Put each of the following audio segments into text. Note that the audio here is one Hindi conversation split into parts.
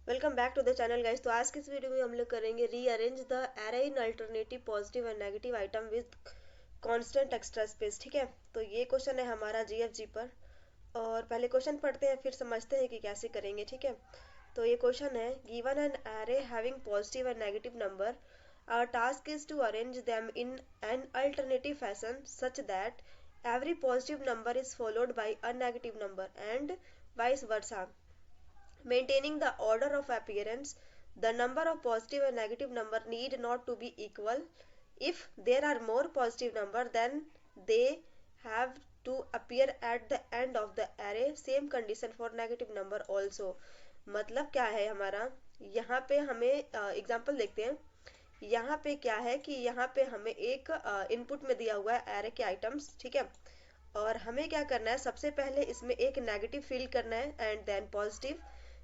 Welcome back to the channel guys. तो आज की इस वीडियो में हम लोग करेंगे rearrange the array in alternative positive and negative item with constant extra space. ठीक है, तो ये क्वेश्चन है हमारा जीएफजी पर। और पहले क्वेश्चन पढ़ते हैं फिर समझते हैं कि कैसे करेंगे। ठीक है, तो ये क्वेश्चन है, given an array having positive and negative number, our task is to arrange them in an alternative fashion such that every positive number is followed by a negative number and vice versa. Maintaining the order of appearance, the number of positive and negative number need not to be equal. If there are more positive number, then they have to appear at the end of the array. Same condition for negative number also. मतलब क्या है हमारा, यहाँ पे हमें एग्जाम्पल देखते हैं। यहाँ पे क्या है कि यहाँ पे हमें एक इनपुट में दिया हुआ है एरे के आइटम्स। ठीक है, और हमें क्या करना है, सबसे पहले इसमें एक नेगेटिव फिल करना है एंड देन पॉजिटिव।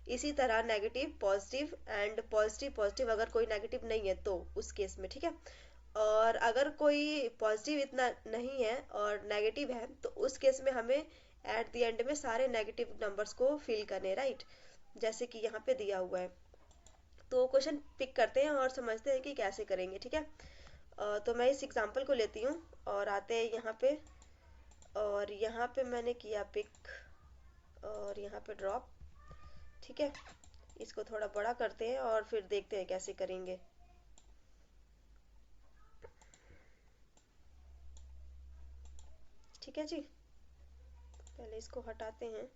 इसी तरह negative positive and positive positive, अगर कोई नेगेटिव नहीं है तो उस केस में। ठीक है, और अगर कोई पॉजिटिव इतना नहीं है और नेगेटिव है तो उस केस में हमें एट द एंड में सारे नेगेटिव नंबर्स को फिल करने, राइट, जैसे कि यहाँ पे दिया हुआ है। तो क्वेश्चन पिक करते हैं और समझते हैं कि कैसे करेंगे। ठीक है, तो मैं इस एग्जांपल को लेती हूँ और आते हैं यहाँ पे, और यहाँ पे मैंने किया पिक और यहाँ पे ड्रॉप। ठीक है, इसको थोड़ा बड़ा करते हैं और फिर देखते हैं कैसे करेंगे। ठीक है जी, पहले इसको हटाते हैं।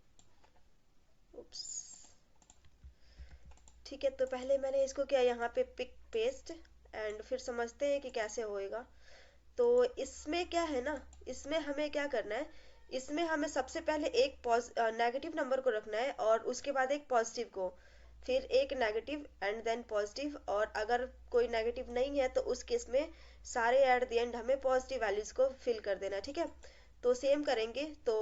उप्स, ठीक है, तो पहले मैंने इसको किया यहाँ पे पिक पेस्ट एंड फिर समझते हैं कि कैसे होएगा। तो इसमें क्या है ना, इसमें हमें क्या करना है, इसमें हमें सबसे पहले एक नेगेटिव नंबर को रखना है और उसके बाद एक पॉजिटिव को, फिर एक नेगेटिव एंड देन पॉजिटिव, और अगर कोई नेगेटिव नहीं है तो उस केस में सारे एट द एंड हमें पॉजिटिव वैल्यूज को फिल कर देना। ठीक है, तो सेम करेंगे। तो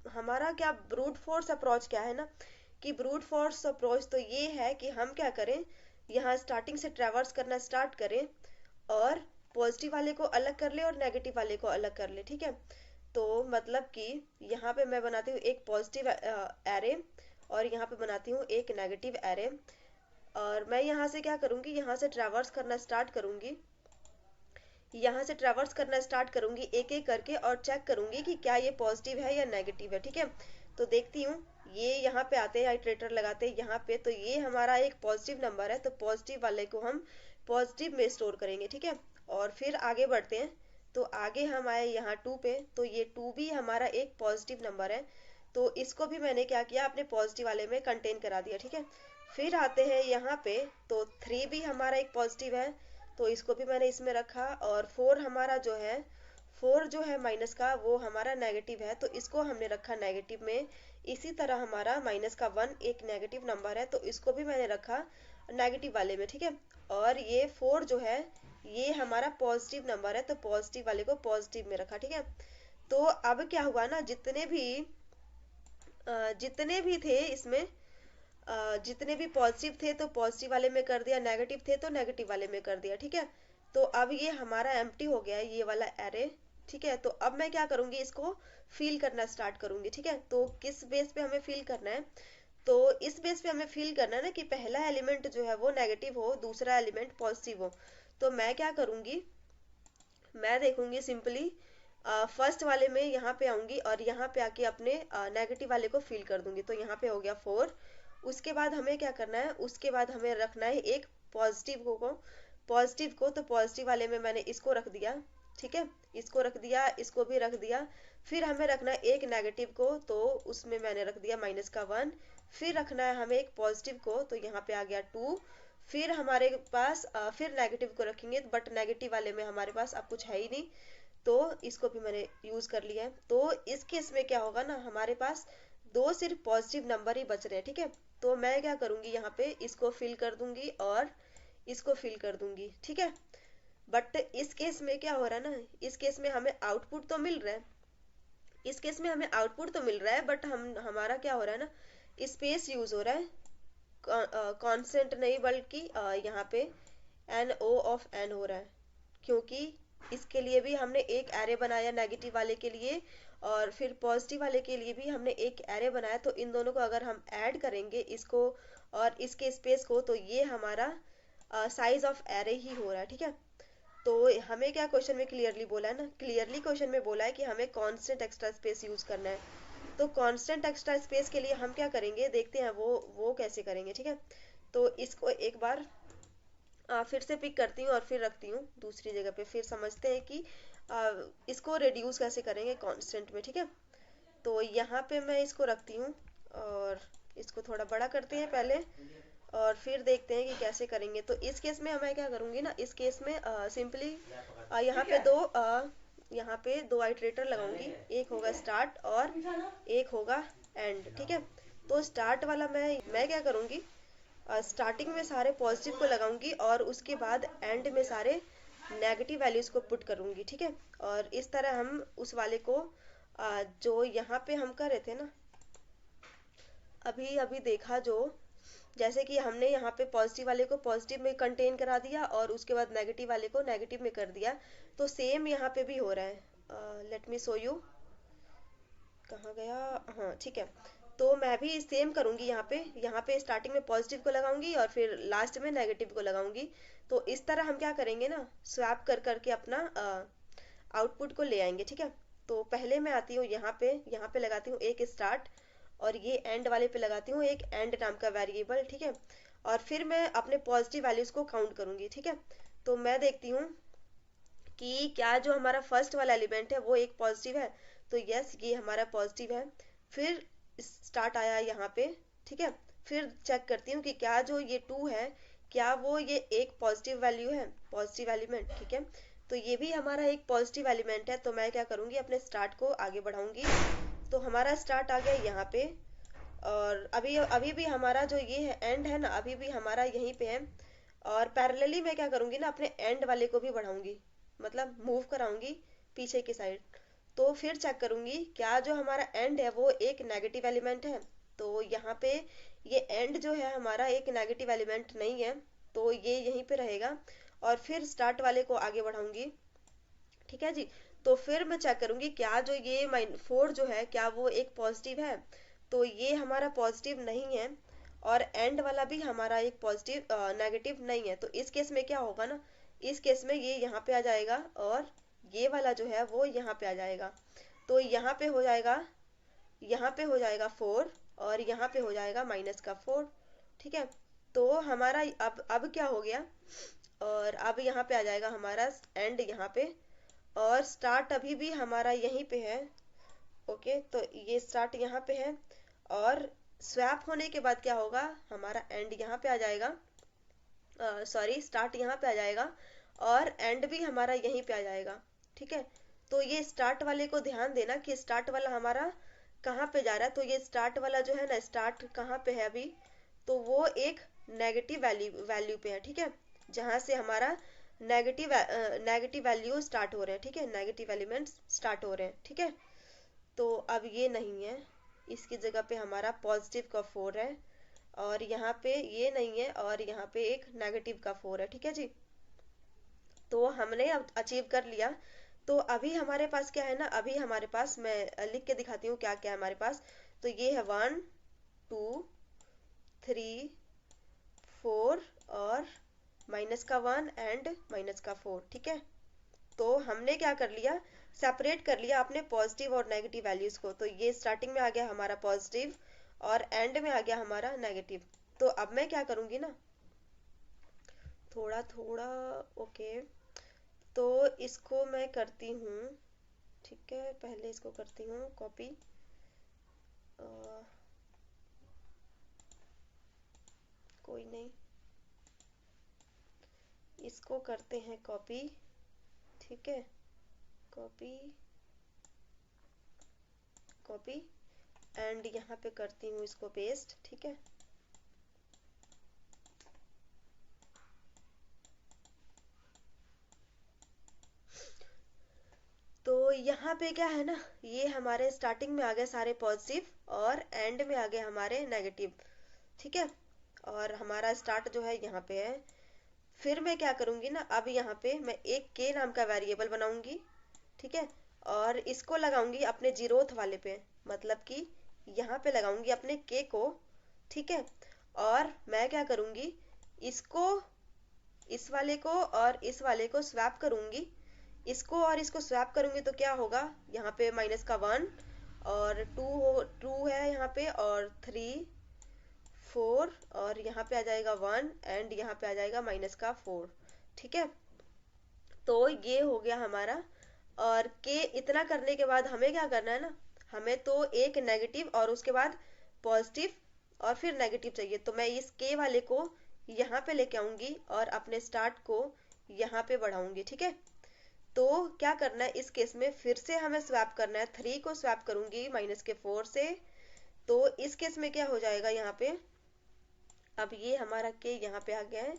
हमारा क्या ब्रूट फोर्स अप्रोच क्या है ना, कि ब्रूट फोर्स अप्रोच तो ये है कि हम क्या करें, यहाँ स्टार्टिंग से ट्रैवर्स करना स्टार्ट करें और पॉजिटिव वाले को अलग कर ले और नेगेटिव वाले को अलग कर ले। ठीक है, तो मतलब कि यहाँ पे मैं बनाती हूँ एक पॉजिटिव एरे और यहाँ पे बनाती हूँ एक नेगेटिव एरे, और मैं यहाँ से क्या करूँगी, यहाँ से ट्रैवर्स करना स्टार्ट करूँगी, यहाँ से ट्रैवर्स करना स्टार्ट करूँगी एक एक करके और चेक करूँगी कि क्या ये पॉजिटिव है या नेगेटिव है। ठीक है, तो देखती हूँ, ये यहाँ पे आते हैं आइट्रेटर लगाते हैं यहाँ पे, तो ये हमारा एक पॉजिटिव नंबर है तो पॉजिटिव वाले को हम पॉजिटिव में स्टोर करेंगे। ठीक है, और फिर आगे बढ़ते हैं। तो आगे हम आए यहाँ 2 पे, तो ये 2 भी हमारा एक पॉजिटिव नंबर है तो इसको भी मैंने क्या किया, अपने पॉजिटिव वाले में कंटेन करा दिया। ठीक है, फिर आते हैं यहाँ पे, तो 3 भी हमारा एक पॉजिटिव है तो इसको भी मैंने इसमें रखा, और 4 हमारा जो है, 4 जो है माइनस का वो हमारा नेगेटिव है तो इसको हमने रखा नेगेटिव में। इसी तरह हमारा माइनस का 1 एक नेगेटिव नंबर है तो इसको भी मैंने रखा नेगेटिव वाले में। ठीक है, और ये 4 जो है ये हमारा पॉजिटिव नंबर है तो पॉजिटिव वाले को पॉजिटिव में रखा। ठीक है, तो अब क्या हुआ ना, जितने भी थे इसमें, जितने भी पॉजिटिव थे तो पॉजिटिव वाले में कर दिया, नेगेटिव थे तो नेगेटिव वाले में कर दिया। ठीक है, तो अब ये हमारा एम्प्टी हो गया है ये वाला एरे। ठीक है, तो अब मैं क्या करूंगी, इसको फिल करना स्टार्ट करूंगी। ठीक है, तो किस बेस पे हमें फिल करना है, तो इस बेस पे हमें फिल करना है ना कि पहला एलिमेंट जो है वो नेगेटिव हो, दूसरा एलिमेंट पॉजिटिव हो। तो मैं क्या करूंगी, मैं देखूंगी सिंपली फर्स्ट वाले में यहाँ पे आऊंगी और यहाँ पे आके अपने नेगेटिव वाले को फिल कर दूंगी। तो यहाँ पे हो गया 4। उसके बाद हमें क्या करना है, उसके बाद हमें रखना है एक पॉजिटिव को तो पॉजिटिव वाले में मैंने इसको रख दिया। ठीक है, इसको रख दिया, इसको भी रख दिया। फिर हमें रखना है एक नेगेटिव को तो उसमें मैंने रख दिया माइनस का 1। फिर रखना है हमें एक पॉजिटिव को तो यहाँ पे आ गया 2। फिर हमारे पास फिर नेगेटिव को रखेंगे बट नेगेटिव वाले में हमारे पास अब कुछ है ही नहीं तो इसको भी मैंने यूज कर लिया है। तो इस केस में क्या होगा ना, हमारे पास 2 सिर्फ पॉजिटिव नंबर ही बच रहे हैं। ठीक है, तो मैं क्या करूंगी, यहाँ पे इसको फिल कर दूंगी और इसको फिल कर दूंगी। ठीक है, बट इस केस में क्या हो रहा है ना, इस केस में हमें आउटपुट तो मिल रहा है, इस केस में हमें आउटपुट तो मिल रहा है बट हमारा क्या हो रहा है ना, स्पेस यूज हो रहा है, कांस्टेंट नहीं बल्कि यहाँ पे एन ओ ऑफ एन हो रहा है, क्योंकि इसके लिए भी हमने एक एरे बनाया नेगेटिव वाले के लिए और फिर पॉजिटिव वाले के लिए भी हमने एक एरे बनाया। तो इन दोनों को अगर हम ऐड करेंगे इसको और इसके स्पेस को, तो ये हमारा साइज ऑफ एरे ही हो रहा है, ठीक है। तो हमें क्या क्वेश्चन में क्लियरली बोला है ना, क्लियरली क्वेश्चन में बोला है कि हमें कांस्टेंट एक्स्ट्रा स्पेस यूज करना है। तो कांस्टेंट एक्स्ट्रा स्पेस के लिए हम क्या करेंगे, देखते हैं वो कैसे करेंगे, ठीक है। तो इसको एक बार फिर से पिक करती हूँ और फिर रखती हूँ दूसरी जगह पे, फिर समझते हैं कि इसको रिड्यूस कैसे करेंगे कांस्टेंट में, ठीक है। तो यहाँ पे मैं इसको रखती हूँ और इसको थोड़ा बड़ा करते हैं पहले, और फिर देखते हैं कि कैसे करेंगे। तो इस केस में मैं क्या करूँगी ना, इस केस में सिंपली यहाँ पे दो आइटरेटर लगाऊंगी, एक होगा स्टार्ट और एक होगा एंड, ठीक है। तो स्टार्ट वाला मैं क्या करूँगी, स्टार्टिंग में सारे पॉजिटिव को लगाऊंगी और उसके बाद एंड में सारे नेगेटिव वैल्यूज को पुट करूंगी, ठीक है। और इस तरह हम उस वाले को जो यहाँ पे हम कर रहे थे ना, अभी अभी देखा, जो जैसे कि हमने यहाँ पे पॉजिटिव वाले को पॉजिटिव में कंटेन करा दिया और उसके बाद नेगेटिव वाले को नेगेटिव में कर दिया, तो सेम यहाँ पे भी हो रहा है। लेट मी शो यू, कहाँ गया, हाँ ठीक है। तो मैं भी सेम करूंगी, यहाँ पे स्टार्टिंग में पॉजिटिव को लगाऊंगी और फिर लास्ट में नेगेटिव को लगाऊंगी। तो इस तरह हम क्या करेंगे ना, स्वैप कर करके अपना आउटपुट को ले आएंगे, ठीक है। तो पहले मैं आती हूँ यहाँ पे लगाती हूँ एक स्टार्ट, और ये एंड वाले पे लगाती हूँ एक एंड नाम का वेरिएबल, ठीक है। और फिर मैं अपने पॉजिटिव वैल्यूज को काउंट करूंगी, ठीक है। तो मैं देखती हूँ कि क्या जो हमारा फर्स्ट वाला एलिमेंट है वो एक पॉजिटिव है, तो यस ये हमारा पॉजिटिव है। फिर स्टार्ट आया यहाँ पे, ठीक है। फिर चेक करती हूँ कि क्या जो ये 2 है, क्या वो ये एक पॉजिटिव वैल्यू है, पॉजिटिव एलिमेंट, ठीक है। तो ये भी हमारा एक पॉजिटिव एलिमेंट है। तो मैं क्या करूँगी, अपने स्टार्ट को आगे बढ़ाऊंगी। तो हमारा स्टार्ट आ गया यहाँ पे, और अभी अभी भी हमारा जो ये है एंड है ना, अभी भी हमारा यहीं पे है। और पैरेलली मैं क्या करूँगी ना, अपने एंड वाले को भी बढ़ाऊंगी, मतलब मूव कराऊंगी पीछे की साइड। तो फिर चेक करूंगी क्या जो हमारा एंड है वो एक नेगेटिव एलिमेंट है। तो यहाँ पे ये एंड जो है हमारा एक नेगेटिव एलिमेंट नहीं है, तो ये यहीं पे रहेगा। और फिर स्टार्ट वाले को आगे बढ़ाऊंगी, ठीक है जी। तो फिर मैं चेक करूंगी क्या जो ये 4 जो है, क्या वो एक पॉजिटिव है। तो ये हमारा पॉजिटिव नहीं है, और एंड वाला भी हमारा एक पॉजिटिव नेगेटिव नहीं है। तो इस केस में क्या होगा ना, इस केस में ये यहाँ पे आ जाएगा और ये वाला जो है वो यहाँ पे आ जाएगा। तो यहाँ पे हो जाएगा 4, और यहाँ पे हो जाएगा -4, ठीक है। तो हमारा अब क्या हो गया, और अब यहाँ पे आ जाएगा हमारा एंड यहाँ पे, और स्टार्ट अभी भी हमारा यहीं पे है। ओके, तो ये स्टार्ट यहाँ पे है, और स्वैप होने के बाद क्या होगा, हमारा एंड यहाँ पे आ जाएगा, सॉरी स्टार्ट यहाँ पे आ जाएगा, और एंड भी हमारा यहीं पे आ जाएगा, ठीक है। तो ये स्टार्ट वाले को ध्यान देना कि स्टार्ट वाला हमारा कहाँ पे जा रहा है। तो ये स्टार्ट वाला जो है ना, स्टार्ट कहाँ पे है अभी, तो वो एक नेगेटिव वैल्यू पे है, ठीक है। जहाँ से हमारा नेगेटिव वैल्यू स्टार्ट हो रहे हैं, ठीक है, नेगेटिव एलिमेंट्स स्टार्ट हो रहे हैं, ठीक है। तो अब ये नहीं है, इसकी जगह पे हमारा पॉजिटिव का 4 है, और यहाँ पे ये नहीं है, और यहाँ पे एक नेगेटिव का 4 है, ठीक है जी। तो हमने अब अचीव कर लिया। तो अभी हमारे पास क्या है ना, अभी हमारे पास, मैं लिख के दिखाती हूँ क्या क्या है हमारे पास। तो ये है 1 2 3 4, और -1 एंड -4, ठीक है। तो हमने क्या कर लिया, सेपरेट कर लिया अपने पॉजिटिव और नेगेटिव वैल्यूज को। तो ये स्टार्टिंग में आ गया हमारा पॉजिटिव, और एंड में आ गया हमारा नेगेटिव। तो अब मैं क्या करूँगी ना, थोड़ा थोड़ा, ओके। तो इसको मैं करती हूँ, ठीक है, पहले इसको करती हूँ कॉपी, कोई नहीं, इसको करते हैं कॉपी, ठीक है, कॉपी कॉपी, एंड यहाँ पे करती हूँ इसको पेस्ट, ठीक है। तो यहाँ पे क्या है ना, ये हमारे स्टार्टिंग में आ गए सारे पॉजिटिव, और एंड में आ गए हमारे नेगेटिव, ठीक है। और हमारा स्टार्ट जो है यहाँ पे है। फिर मैं क्या करूँगी ना, अब यहाँ पे मैं एक के नाम का वेरिएबल बनाऊंगी, ठीक है। और इसको लगाऊंगी अपने जीरोथ वाले पे, मतलब कि यहाँ पे लगाऊंगी अपने के को, ठीक है। और मैं क्या करूंगी, इसको, इस वाले को और इस वाले को स्वैप करूंगी। इसको और इसको स्वैप करूंगी तो क्या होगा, यहाँ पे माइनस का 1 और 2 है यहाँ पे, और 3 4, और यहाँ पे आ जाएगा 1 एंड यहाँ पे आ जाएगा माइनस का 4। ठीक है, तो ये हो गया हमारा। और के इतना करने के बाद हमें क्या करना है ना, हमें तो एक नेगेटिव और उसके बाद पॉजिटिव और फिर नेगेटिव चाहिए। तो मैं इस के वाले को यहाँ पे लेके आऊंगी और अपने स्टार्ट को यहाँ पे बढ़ाऊंगी। ठीक है, तो क्या करना है इस केस में, फिर से हमें स्वैप करना है। 3 को स्वैप करूंगी माइनस के 4 से, तो इस केस में क्या हो जाएगा यहाँ पे, अब ये हमारा के यहाँ पे आ गया है,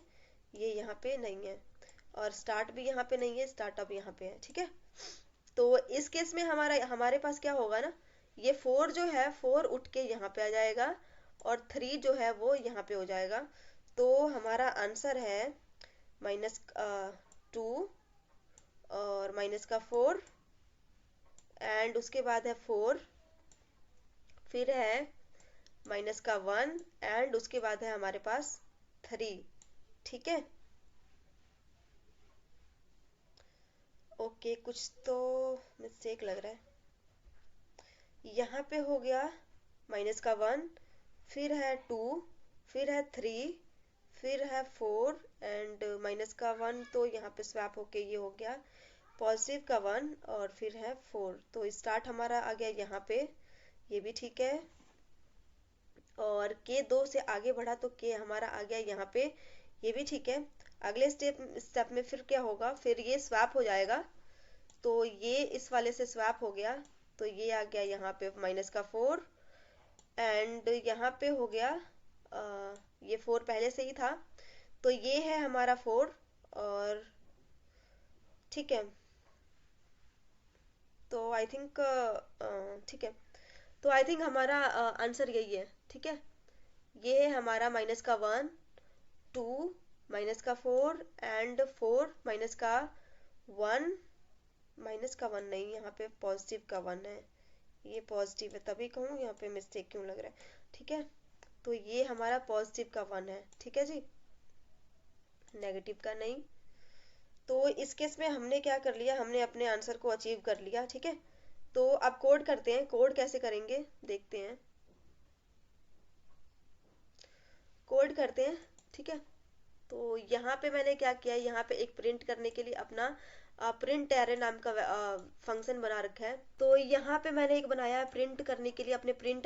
ये यहाँ पे नहीं है, और स्टार्ट भी यहाँ पे नहीं है, स्टार्ट अब यहाँ पे है। ठीक है, तो इस केस में हमारे पास क्या होगा ना, ये 4 जो है 4 उठ के यहाँ पे आ जाएगा और 3 जो है वो यहाँ पे हो जाएगा। तो हमारा आंसर है -2 और माइनस का 4 एंड उसके बाद है 4, फिर है माइनस का 1 एंड उसके बाद है हमारे पास 3। ठीक है, ओके, कुछ तो मिस्टेक लग रहा है। यहाँ पे हो गया माइनस का 1, फिर है 2, फिर है 3, फिर है 4 एंड माइनस का 1, तो यहाँ पे स्वैप होके ये हो गया पॉजिटिव का 1 और फिर है 4। तो स्टार्ट हमारा आ गया यहाँ पे, ये भी ठीक है। और के 2 से आगे बढ़ा तो के हमारा आ गया यहाँ पे, ये भी ठीक है। अगले स्टेप में फिर क्या होगा, फिर ये स्वैप हो जाएगा, तो ये इस वाले से स्वैप हो गया, तो ये आ गया यहाँ पे माइनस का 4 एंड यहाँ पे हो गया ये 4 पहले से ही था, तो ये है हमारा 4। और ठीक है, तो आई थिंक ठीक है, तो आई थिंक हमारा आंसर यही है। ठीक है, ये है हमारा माइनस का 1 2 माइनस का 4 एंड 4 माइनस का 1, माइनस का 1 नहीं, यहाँ पे पॉजिटिव का 1 है, ये पॉजिटिव है तभी कहूँ, यहाँ पे मिस्टेक क्यों लग रहा है। ठीक है, तो ये हमारा पॉजिटिव का 1 है। ठीक है जी, नेगेटिव का नहीं। तो इस केस में हमने क्या कर लिया, हमने अपने आंसर को अचीव कर लिया। ठीक है, तो अब कोड करते हैं, कोड कैसे करेंगे देखते हैं, कोड करते हैं। ठीक है, तो यहाँ पे मैंने क्या किया, यहाँ पे एक प्रिंट करने के लिए अपना प्रिंट एरे नाम का फंक्शन बना रखा है। तो यहाँ पे मैंने एक बनाया है प्रिंट करने के लिए अपने प्रिंट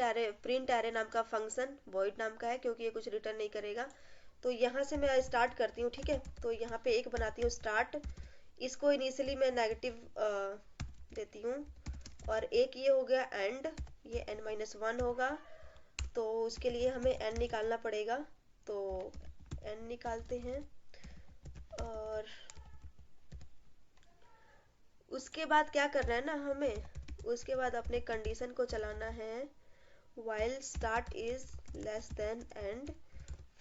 एरे नाम का फंक्शन, वॉइड नाम का है क्योंकि ये कुछ रिटर्न नहीं करेगा। तो यहाँ से मैं स्टार्ट करती हूँ। ठीक है, तो यहाँ पे एक बनाती हूँ स्टार्ट, इसको इनिशियली मैं नेगेटिव देती हूँ, और एक ये हो गया एंड, ये n-1 होगा, तो उसके लिए हमें n निकालना पड़ेगा, तो n निकालते हैं। और उसके बाद क्या करना है ना हमें, उसके बाद अपने कंडीशन को चलाना है while start is less than end।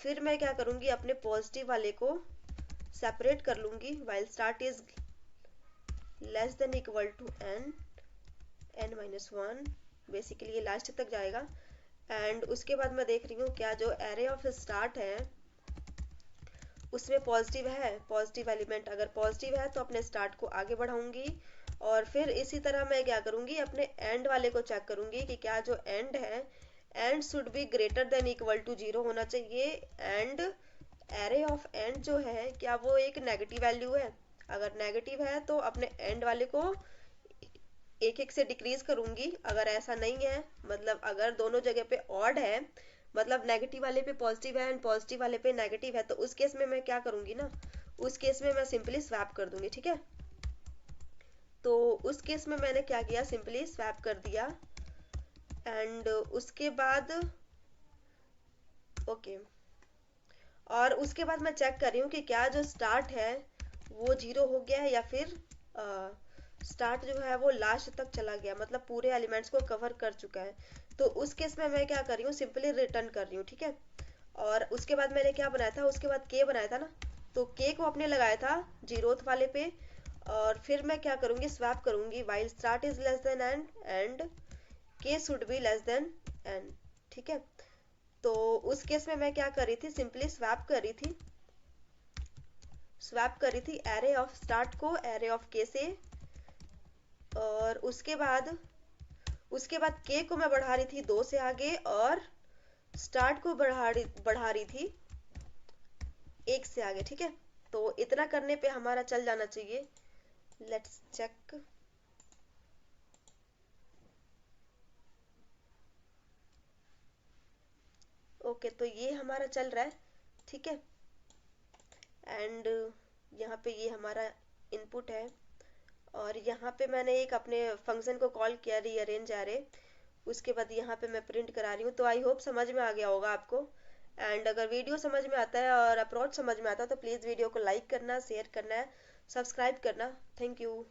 फिर मैं क्या करूँगी, अपने पॉजिटिव वाले को सेपरेट कर लूँगी, while start is less than equal to n-1, basically ये लास्ट तक जाएगा। एंड उसके बाद मैं देख रही हूँ क्या जो एरे ऑफ स्टार्ट है उसमें पॉजिटिव है, पॉजिटिव एलिमेंट अगर पॉजिटिव है तो अपने स्टार्ट को आगे बढ़ाऊंगी। और फिर इसी तरह मैं क्या करूंगी, अपने एंड वाले को चेक करूंगी कि क्या जो एंड है, end should be greater than equal to 0 होना चाहिए। एंड एरे ऑफ एंड जो है क्या वो एक नेगेटिव वैल्यू है, अगर नेगेटिव है तो अपने एंड वाले को एक एक से डिक्रीज करूंगी। अगर ऐसा नहीं है, मतलब अगर दोनों जगह पे ऑड है, मतलब नेगेटिव वाले पे पॉजिटिव है एंड पॉजिटिव वाले पे नेगेटिव है, तो उस केस में मैं क्या करूंगी ना, उस केस में मैं सिंपली स्वैप कर दूंगी। ठीक है, तो उस केस में मैंने क्या किया, सिंपली स्वैप कर दिया। एंड उसके बाद ओके, और उसके बाद मैं चेक कर रही हूँ कि क्या जो स्टार्ट है वो 0 हो गया है या फिर स्टार्ट जो है वो लास्ट तक चला गया, मतलब पूरे एलिमेंट्स को कवर कर चुका है। तो उस केस में मैं क्या कर रही हूँ, सिंपली रिटर्न कर रही हूँ। ठीक है, और उसके बाद मैंने क्या बनाया था, उसके बाद के बनाया था ना, तो के को अपने लगाया था 0th वाले पे। और फिर मैं क्या करूँगी, स्वैप करूँगी while start is less than n and k should be less than n। ठीक है, तो उस केस में मैं क्या कर रही थी, सिंपली स्वैप कर रही थी एरे ऑफ स्टार्ट को एरे ऑफ के से, और उसके बाद के को मैं बढ़ा रही थी 2 से आगे, और स्टार्ट को बढ़ा रही थी 1 से आगे। ठीक है, तो इतना करने पे हमारा चल जाना चाहिए। Let's check. ओके, तो ये हमारा चल रहा है। ठीक है, एंड यहाँ पे ये हमारा इनपुट है, और यहाँ पे मैंने एक अपने फंक्शन को कॉल किया रीअरेंज एरे। उसके बाद यहाँ पे मैं प्रिंट करा रही हूँ। तो आई होप समझ में आ गया होगा आपको। एंड अगर वीडियो समझ में आता है और अप्रोच समझ में आता है तो प्लीज़ वीडियो को लाइक करना, शेयर करना है, सब्सक्राइब करना। Thank you.